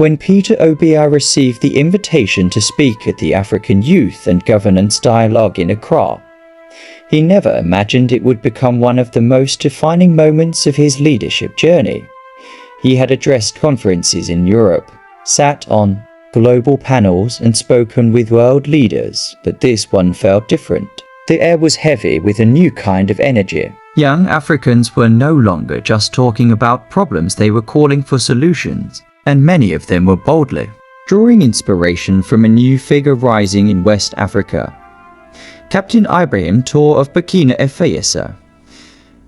When Peter Obi received the invitation to speak at the African Youth and Governance Dialogue in Accra, he never imagined it would become one of the most defining moments of his leadership journey. He had addressed conferences in Europe, sat on global panels and spoken with world leaders, but this one felt different. The air was heavy with a new kind of energy. Young Africans were no longer just talking about problems, they were calling for solutions, and many of them were boldly drawing inspiration from a new figure rising in West Africa, Captain Ibrahim TraorÉ of Burkina Faso.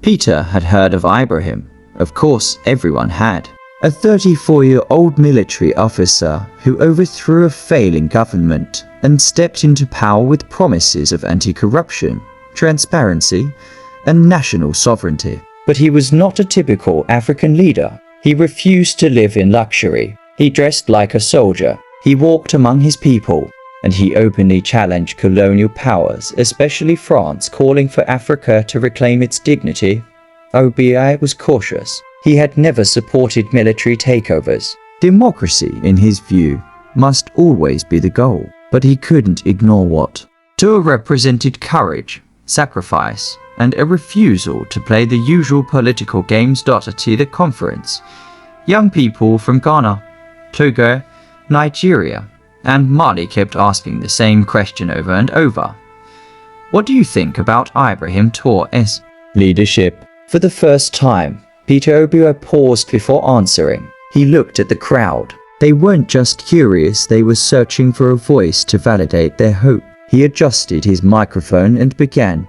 Peter had heard of Ibrahim. Of course, everyone had. A 34-year-old military officer who overthrew a failing government and stepped into power with promises of anti-corruption, transparency, and national sovereignty. But he was not a typical African leader. He refused to live in luxury. He dressed like a soldier. He walked among his people, and he openly challenged colonial powers, especially France, calling for Africa to reclaim its dignity. Obi was cautious. He had never supported military takeovers. Democracy, in his view, must always be the goal. But he couldn't ignore what TraorÉ represented: courage, sacrifice, and a refusal to play the usual political games. At the conference, young people from Ghana, Togo, Nigeria, and Mali kept asking the same question over and over. What do you think about Ibrahim TraorÉ's leadership? For the first time, Peter Obi paused before answering. He looked at the crowd. They weren't just curious, they were searching for a voice to validate their hope. He adjusted his microphone and began.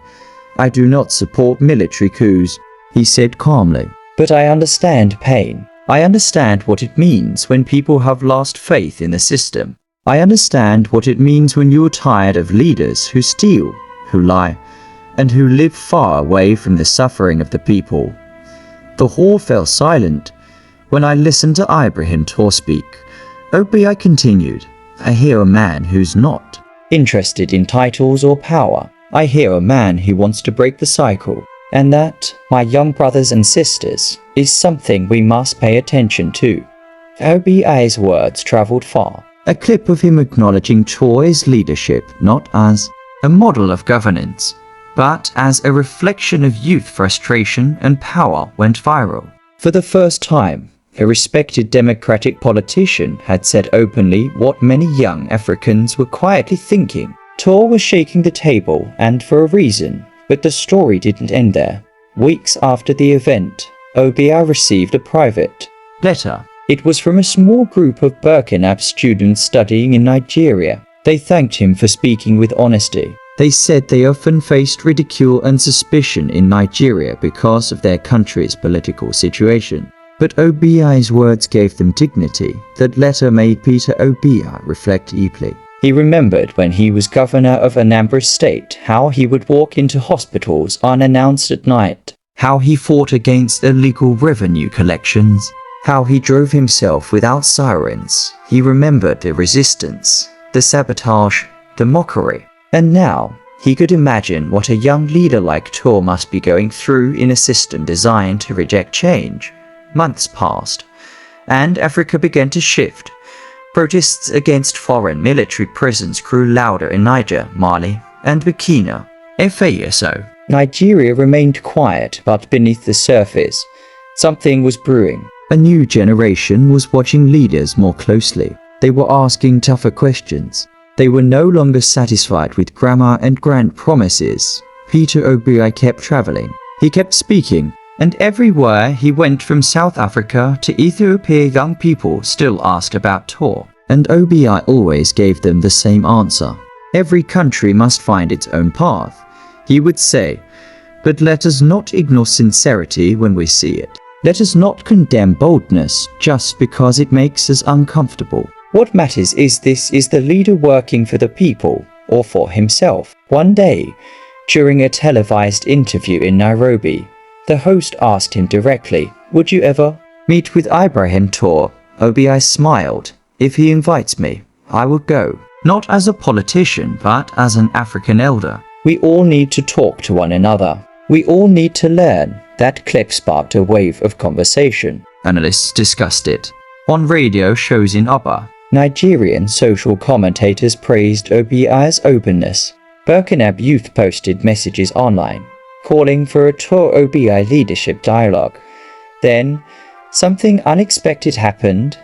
I do not support military coups, he said calmly. But I understand pain. I understand what it means when people have lost faith in the system. I understand what it means when you're tired of leaders who steal, who lie, and who live far away from the suffering of the people. The hall fell silent. When I listened to Ibrahim TraorÉ speak, Obi continued, I hear a man who's not interested in titles or power. I hear a man who wants to break the cycle. And that, my young brothers and sisters, is something we must pay attention to. Obi's words traveled far. A clip of him acknowledging TraorÉ's leadership not as a model of governance, but as a reflection of youth frustration and power went viral. For the first time, a respected democratic politician had said openly what many young Africans were quietly thinking. TraorÉ was shaking the table, and for a reason, but the story didn't end there. Weeks after the event, Obi received a private letter. It was from a small group of Burkina students studying in Nigeria. They thanked him for speaking with honesty. They said they often faced ridicule and suspicion in Nigeria because of their country's political situation. But Obi's words gave them dignity. That letter made Peter Obi reflect deeply. He remembered when he was governor of Anambra State, how he would walk into hospitals unannounced at night, how he fought against illegal revenue collections, how he drove himself without sirens. He remembered the resistance, the sabotage, the mockery. And now, he could imagine what a young leader like TraorÉ must be going through in a system designed to reject change. Months passed, and Africa began to shift. Protests against foreign military presence grew louder in Niger, Mali, and Burkina Faso. Nigeria remained quiet, but beneath the surface, something was brewing. A new generation was watching leaders more closely. They were asking tougher questions. They were no longer satisfied with grammar and grand promises. Peter Obi kept traveling. He kept speaking. And everywhere he went, from South Africa to Ethiopia, young people still asked about TraorÉ. And Obi always gave them the same answer. Every country must find its own path, he would say. But let us not ignore sincerity when we see it. Let us not condemn boldness just because it makes us uncomfortable. What matters is the leader working for the people or for himself. One day, during a televised interview in Nairobi, the host asked him directly, would you ever meet with Ibrahim TraorÉ? Obi smiled. If he invites me, I will go. Not as a politician, but as an African elder. We all need to talk to one another. We all need to learn. That clip sparked a wave of conversation. Analysts discussed it. On radio shows in Oba, Nigerian social commentators praised OBI's openness. Burkinab youth posted messages online, calling for a TraorÉ leadership dialogue. Then, something unexpected happened.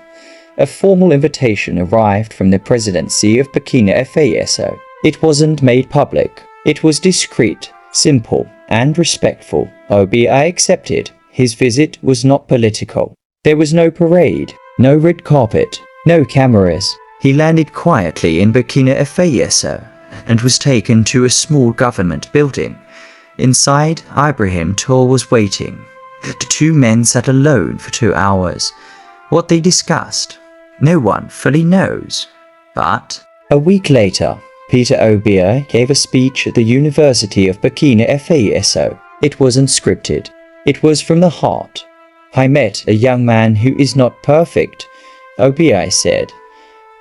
A formal invitation arrived from the presidency of Burkina Faso. It wasn't made public. It was discreet, simple, and respectful. OBI accepted. His visit was not political. There was no parade, no red carpet, no cameras. He landed quietly in Burkina Faso and was taken to a small government building. Inside, Ibrahim TraorÉ was waiting. The two men sat alone for 2 hours. What they discussed, no one fully knows. But a week later, Peter Obi gave a speech at the University of Burkina Faso. It wasn't scripted. It was from the heart. I met a young man who is not perfect, Obi said.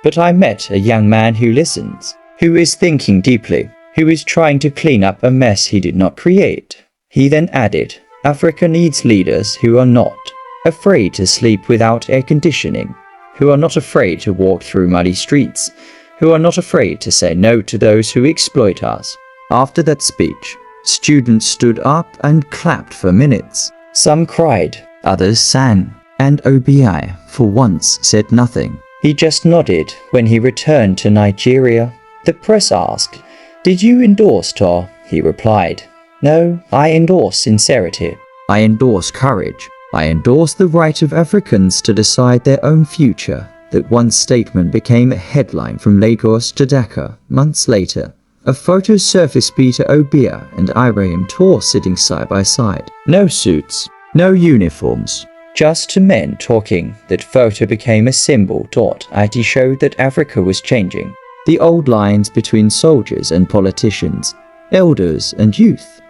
But I met a young man who listens, who is thinking deeply, who is trying to clean up a mess he did not create. He then added, Africa needs leaders who are not afraid to sleep without air conditioning, who are not afraid to walk through muddy streets, who are not afraid to say no to those who exploit us. After that speech, students stood up and clapped for minutes. Some cried, others sang, and Obi, for once, said nothing. He just nodded when he returned to Nigeria. The press asked, Did you endorse TraorÉ? He replied, No, I endorse sincerity. I endorse courage. I endorse the right of Africans to decide their own future. That one statement became a headline from Lagos to Dhaka. Months later, a photo surfaced Peter Obi and Ibrahim TraorÉ sitting side by side. No suits, no uniforms, just two men talking. That photo became a symbol. It showed that Africa was changing. The old lines between soldiers and politicians, elders and youth,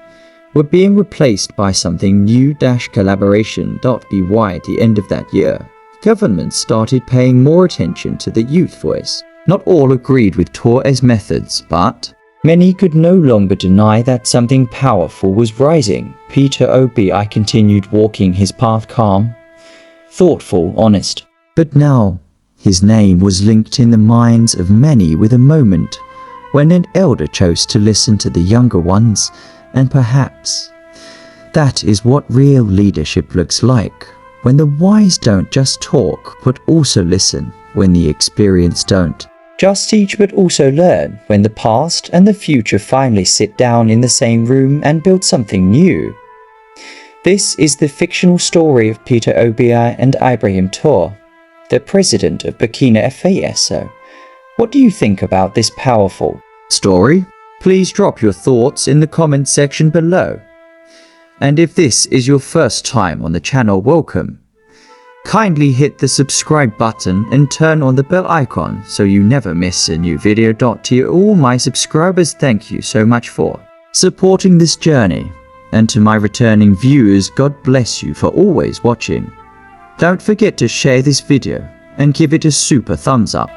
were being replaced by something new. Collaboration.by at the end of that year, governments started paying more attention to the youth voice. Not all agreed with TraorÉ's methods, but many could no longer deny that something powerful was rising. Peter Obi continued walking his path, calm, thoughtful, honest. But now, his name was linked in the minds of many with a moment when an elder chose to listen to the younger ones, and perhaps that is what real leadership looks like, when the wise don't just talk but also listen, when the experienced don't just teach but also learn, when the past and the future finally sit down in the same room and build something new. This is the fictional story of Peter Obi and Ibrahim TraorÉ, the president of Burkina Faso. What do you think about this powerful story? Please drop your thoughts in the comment section below. And if this is your first time on the channel, welcome. Kindly hit the subscribe button and turn on the bell icon so you never miss a new video. To all my subscribers, thank you so much for supporting this journey. And to my returning viewers, God bless you for always watching. Don't forget to share this video and give it a super thumbs up.